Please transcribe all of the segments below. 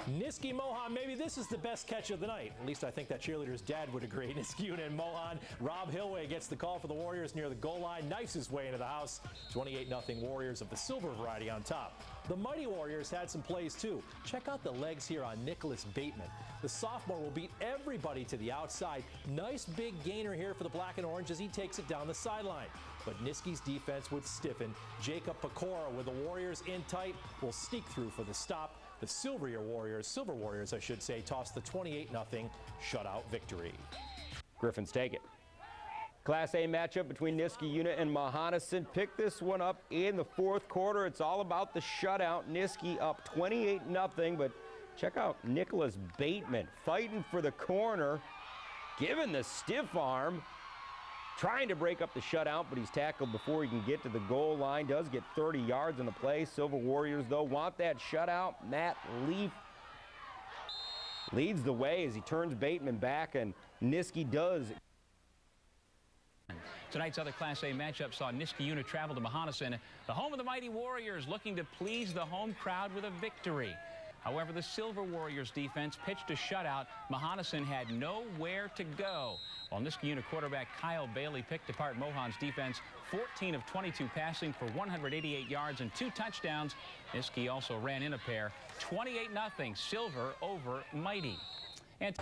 Nisky Mohan, maybe this is the best catch of the night. At least I think that cheerleader's dad would agree. Nisky and Mohan. Rob Hillway gets the call for the Warriors near the goal line. Knifes his way into the house. 28-0 Warriors of the silver variety on top. The mighty Warriors had some plays too. Check out the legs here on Nicholas Bateman. The sophomore will beat everybody to the outside. Nice big gainer here for the black and orange as he takes it down the sideline. But Nisky's defense would stiffen. Jacob Pecora with the Warriors in tight will sneak through for the stop. The Silver Warriors, I should say, toss the 28-0 shutout victory. Griffins take it. Class A matchup between Nisky Unit and Mahonison. Pick this one up in the fourth quarter. It's all about the shutout. Nisky up 28-0, but check out Nicholas Bateman fighting for the corner, giving the stiff arm, trying to break up the shutout, but he's tackled before he can get to the goal line. Does get 30 yards on the play. Silver Warriors, though, want that shutout. Matt Leaf leads the way as he turns Bateman back, and Nisky does. Tonight's other Class A matchup saw Nisky Unit travel to Mahonison, the home of the mighty Warriors, looking to please the home crowd with a victory. However, the Silver Warriors defense pitched a shutout. Mahonison had nowhere to go. While Nisky Unit quarterback Kyle Bailey picked apart Mohon's defense, 14 of 22 passing for 188 yards and 2 touchdowns. Nisky also ran in a pair. 28-0 Silver over Mighty. And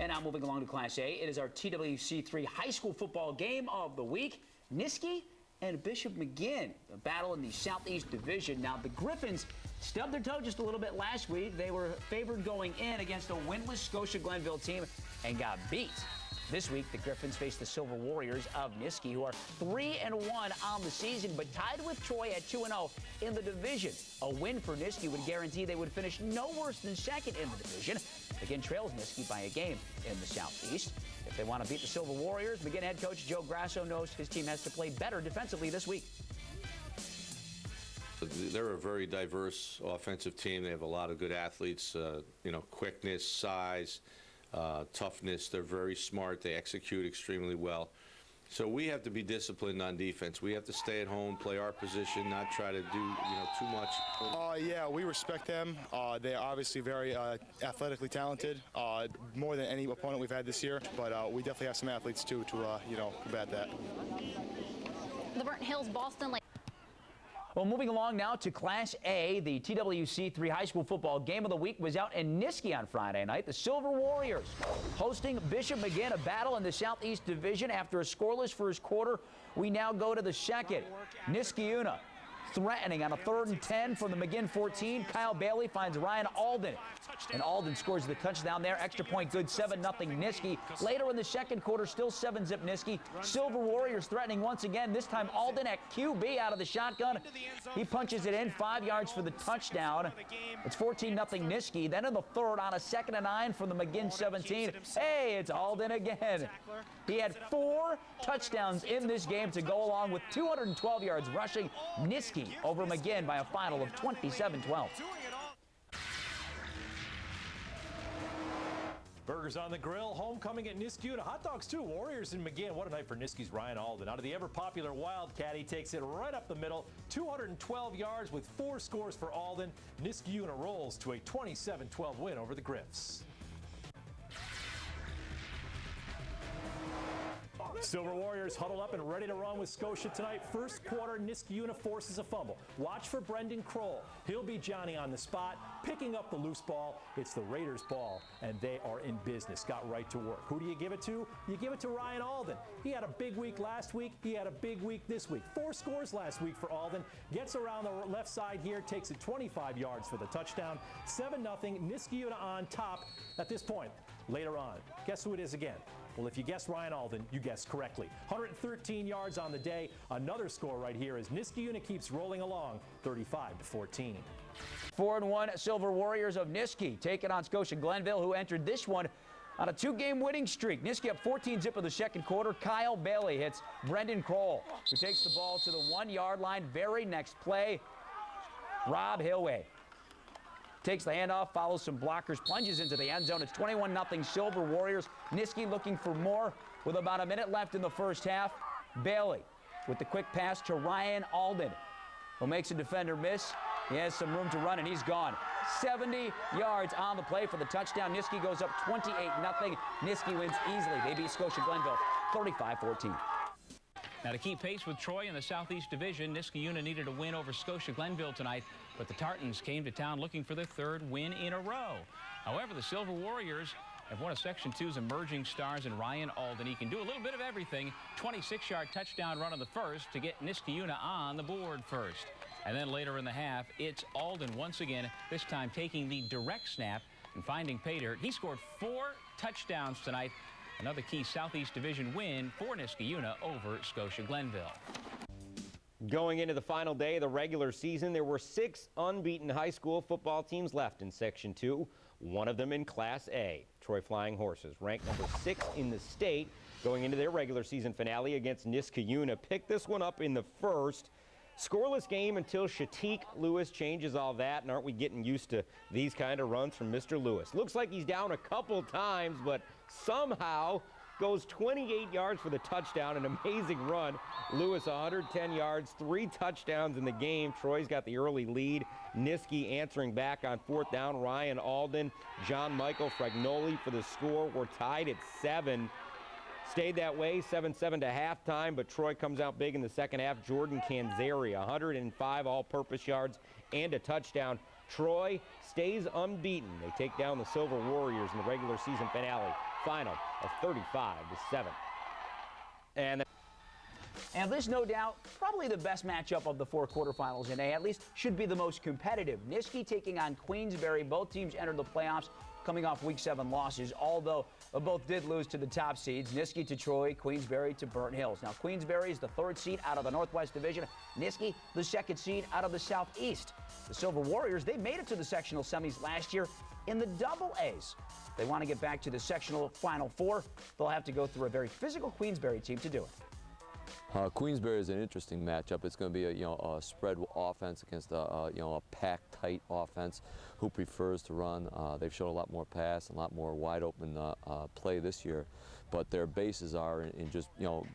now moving along to Class A, it is our TWC3 high school football game of the week. Nisky and Bishop McGinn, a battle in the Southeast Division. Now, the Griffins stubbed their toe just a little bit last week. They were favored going in against a winless Scotia Glenville team and got beat. This week, the Griffins face the Silver Warriors of Nisky, who are 3-1 on the season, but tied with Troy at 2-0 in the division. A win for Nisky would guarantee they would finish no worse than second in the division. McGinn trails Nisky by a game in the Southeast. If they want to beat the Silver Warriors, McGinn head coach Joe Grasso knows his team has to play better defensively this week. They're a very diverse offensive team. They have a lot of good athletes, quickness, size, toughness. They're very smart. They execute extremely well. So we have to be disciplined on defense. We have to stay at home, play our position, not try to do too much. Yeah, we respect them. They're obviously very athletically talented, more than any opponent we've had this year. But we definitely have some athletes too to combat that. The Burnt Hills Boston Lake. Well, moving along now to Class A, the TWC3 high school football game of the week was out in Nisky on Friday night. The Silver Warriors hosting Bishop McGinn, a battle in the Southeast Division. After a scoreless first quarter, we now go to the second. Nisky threatening on a 3rd and 10 from the McGinn 14. Kyle Bailey finds Ryan Alden, and Alden scores the touchdown there. Extra point good, 7-0 Nisky. Later in the second quarter, still 7-zip Nisky. Silver Warriors threatening once again, this time Alden at QB out of the shotgun. He punches it in, 5 yards for the touchdown. It's 14-0 Nisky. Then in the third, on a 2nd and 9 from the McGinn 17. Hey, it's Alden again. He had 4 touchdowns in this game to go along with 212 yards rushing. Nisky over McGinn by a final of 27-12. Burgers on the grill, homecoming at Nisky and hot dogs too. Warriors and McGinn. What a night for Nisky's Ryan Alden. Out of the ever-popular Wildcat, he takes it right up the middle. 212 yards with 4 scores for Alden. Nisky rolls to a 27-12 win over the Griffs. Silver Warriors huddle up and ready to run with Scotia tonight. First quarter, Nisky forces a fumble. Watch for Brendan Krol. He'll be Johnny on the spot, picking up the loose ball. It's the Raiders' ball, and they are in business. Got right to work. Who do you give it to? You give it to Ryan Alden. He had a big week last week. He had a big week this week. 4 scores last week for Alden. Gets around the left side here, takes it 25 yards for the touchdown. 7-0, Nisky on top at this point. Later on, guess who it is again? Well, if you guessed Ryan Alden, you guessed correctly. 113 yards on the day. Another score right here as Nisky keeps rolling along, 35-14. 4-1 Silver Warriors of Nisky taking on Scotia Glenville, who entered this one on a 2-game winning streak. Nisky up 14-zip of the second quarter. Kyle Bailey hits Brendan Kroll, who takes the ball to the 1-yard line. Very next play, Rob Hillway takes the handoff, follows some blockers, plunges into the end zone. It's 21-0 Silver Warriors. Nisky looking for more with about a minute left in the first half. Bailey with the quick pass to Ryan Alden, who makes a defender miss. He has some room to run, and he's gone. 70 yards on the play for the touchdown. Nisky goes up 28-0. Nisky wins easily. They beat Scotia Glenville 35-14. Now, to keep pace with Troy in the Southeast Division, Niskayuna needed a win over Scotia Glenville tonight, but the Tartans came to town looking for their third win in a row. However, the Silver Warriors have one of Section 2's emerging stars in Ryan Alden. He can do a little bit of everything. 26-yard touchdown run on the first to get Niskayuna on the board first. And then later in the half, it's Alden once again, this time taking the direct snap and finding pay dirt. He scored 4 touchdowns tonight. Another key Southeast Division win for Niskayuna over Scotia Glenville. Going into the final day of the regular season, there were 6 unbeaten high school football teams left in Section 2, one of them in Class A. Troy Flying Horses, ranked number 6 in the state, going into their regular season finale against Niskayuna, picked this one up in the first. Scoreless game until Shatik Lewis changes all that, and aren't we getting used to these kind of runs from Mr. Lewis? Looks like he's down a couple times, but somehow goes 28 yards for the touchdown, an amazing run. Lewis 110 yards, 3 touchdowns in the game. Troy's got the early lead. Nisky answering back on 4th down. Ryan Alden, John Michael Fragnoli for the score. We're tied at 7. Stayed that way, 7-7 to halftime, but Troy comes out big in the second half. Jordan Canzeri, 105 all-purpose yards and a touchdown. Troy stays unbeaten. They take down the Silver Warriors in the regular season finale. Final of 35-7. And this, no doubt, probably the best matchup of the 4 quarterfinals in A. At least should be the most competitive. Nisky taking on Queensbury. Both teams entered the playoffs coming off Week 7 losses, although both did lose to the top seeds. Nisky to Troy, Queensbury to Burnt Hills. Now, Queensbury is the 3rd seed out of the Northwest Division. Nisky, the 2nd seed out of the Southeast. The Silver Warriors, they made it to the sectional semis last year in the double A's. They want to get back to the sectional Final 4. They'll have to go through a very physical Queensbury team to do it. Queensbury is an interesting matchup. It's going to be a spread offense against a packed, tight offense who prefers to run. They've shown a lot more pass and a lot more wide open play this year, but their bases are in just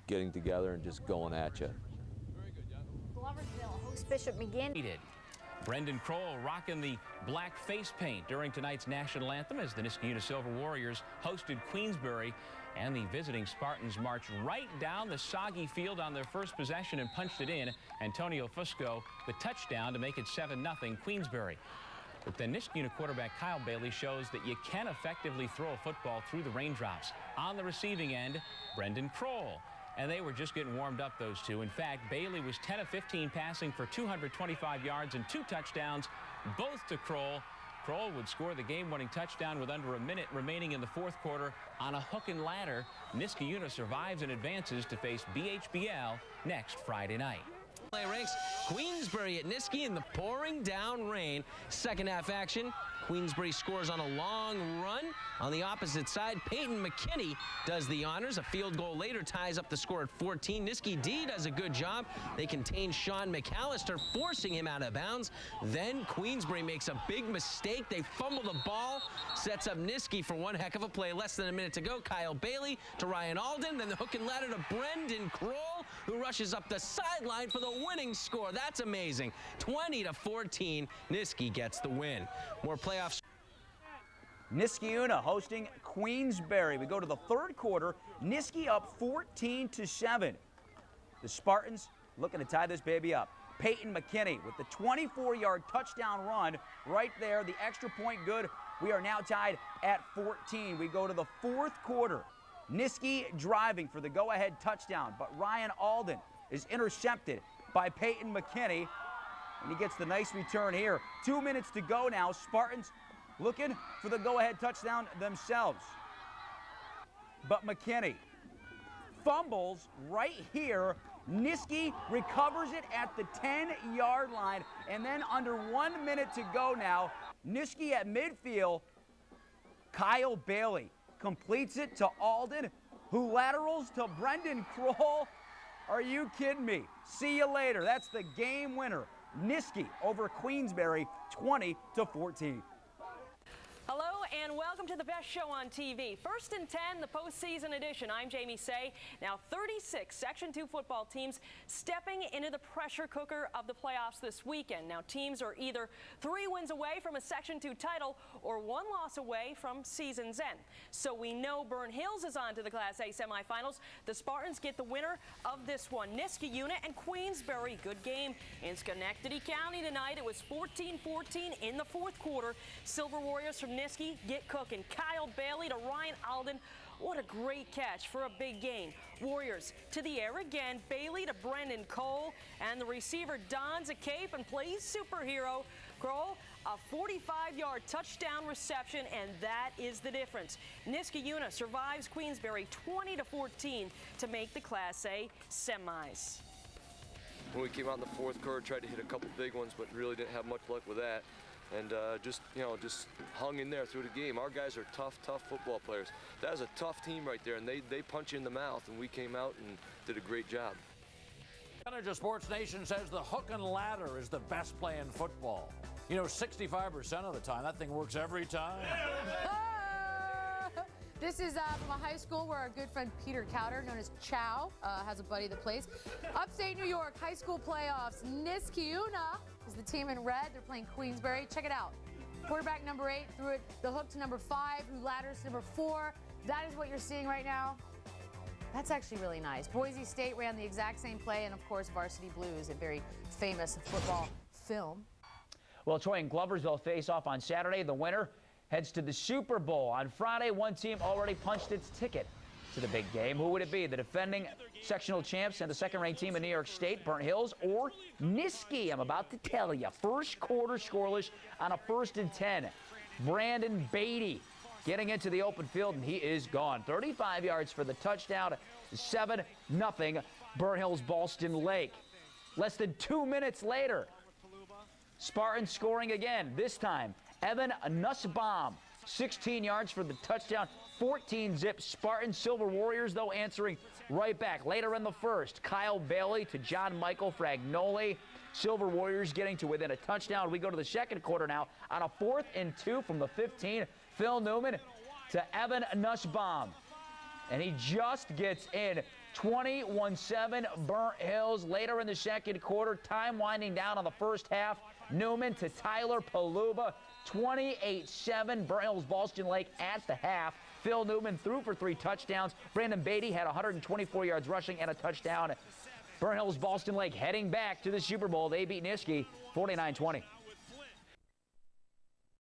getting together and just going at you. Gloversville hosts Bishop McGinn. Brendan Krol rocking the black face paint during tonight's national anthem as the Niskayuna Silver Warriors hosted Queensbury, and the visiting Spartans marched right down the soggy field on their first possession and punched it in. Antonio Fusco, the touchdown to make it 7-0 Queensbury. But then Niskayuna quarterback Kyle Bailey shows that you can effectively throw a football through the raindrops. On the receiving end, Brendan Krol. And they were just getting warmed up, those two. In fact, Bailey was 10 of 15 passing for 225 yards and 2 touchdowns, both to Krol. Krol would score the game-winning touchdown with under a minute remaining in the 4th quarter on a hook and ladder. Niskayuna survives and advances to face BHBL next Friday night. Ranks Queensbury at Nisky in the pouring down rain. Second half action. Queensbury scores on a long run. On the opposite side, Peyton McKinney does the honors. A field goal later ties up the score at 14. Nisky D does a good job. They contain Sean McAllister, forcing him out of bounds. Then Queensbury makes a big mistake. They fumble the ball, sets up Nisky for one heck of a play. Less than a minute to go. Kyle Bailey to Ryan Alden. Then the hook and ladder to Brendan Krol, who rushes up the sideline for the winning score. That's amazing. 20-14. Nisky gets the win. More playoffs. Niskayuna hosting Queensbury. We go to the 3rd quarter. Nisky up 14-7. The Spartans looking to tie this baby up. Peyton McKinney with the 24-yard touchdown run right there. The extra point good. We are now tied at 14. We go to the 4th quarter. Nisky driving for the go-ahead touchdown, but Ryan Alden is intercepted by Peyton McKinney, and he gets the nice return here. 2 minutes to go now. Spartans looking for the go-ahead touchdown themselves. But McKinney fumbles right here. Nisky recovers it at the 10-yard line, and then under 1 minute to go now, Nisky at midfield. Kyle Bailey completes it to Alden, who laterals to Brendan Krol. Are you kidding me? See you later. That's the game winner. Nisky over Queensbury, 20-14. Hello and welcome to the best show on TV. First and 10, the postseason edition. I'm Jamie Say. Now 36 Section 2 football teams stepping into the pressure cooker of the playoffs this weekend. Now teams are either 3 wins away from a Section 2 title or 1 loss away from season's end. So we know Burnt Hills is on to the Class A semifinals. The Spartans get the winner of this one. Nisky Unit and Queensbury. Good game in Schenectady County tonight. It was 14-14 in the 4th quarter. Silver Warriors from Nisky get cooking. Kyle Bailey to Ryan Alden. What a great catch for a big gain. Warriors to the air again. Bailey to Brendan Cole. And the receiver dons a cape and plays superhero. Krol, a 45-yard touchdown reception, and that is the difference. Nisky Una survives Queensbury 20-14 to make the Class A semis. When we came out in the 4th quarter, tried to hit a couple big ones, but really didn't have much luck with that. And just hung in there through the game. Our guys are tough football players. That is a tough team right there, and they punch you in the mouth, and we came out and did a great job. Manager Sports Nation says the hook and ladder is the best play in football. You know, 65% of the time, that thing works every time. This is from a high school where our good friend Peter Cowder, known as Chow, has a buddy that plays. Upstate New York high school playoffs. Nisky Una is the team in red. They're playing Queensbury. Check it out. Quarterback number 8 threw it the hook to number 5, who ladders to number 4. That is what you're seeing right now. That's actually really nice. Boise State ran the exact same play, and of course, Varsity Blues, a very famous football film. Well, Troy and Gloversville face off on Saturday. The winner heads to the Super Bowl. On Friday, one team already punched its ticket to the big game. Who would it be? The defending sectional champs and the second-ranked team in New York State, Burnt Hills, or Nisky? I'm about to tell you. First quarter scoreless on a 1st and 10. Brandon Beatty getting into the open field, and he is gone. 35 yards for the touchdown. 7-0 Burnt Hills Ballston Lake. Less than 2 minutes later, Spartans scoring again. This time, Evan Nussbaum, 16 yards for the touchdown, 14-zip. Spartan Silver Warriors, though, answering right back. Later in the 1st, Kyle Bailey to John Michael Fragnoli. Silver Warriors getting to within a touchdown. We go to the 2nd quarter now on a 4th and 2 from the 15. Phil Newman to Evan Nussbaum. And he just gets in. 21-7 Burnt Hills. Later in the 2nd quarter, time winding down on the 1st half. Newman to Tyler Paluba. 28-7 Burnt Hills Ballston Lake at the half. Phil Newman threw for 3 touchdowns. Brandon Beatty had 124 yards rushing and a touchdown. Burnt Hills Ballston Lake heading back to the Super Bowl. They beat Nisky 49-20.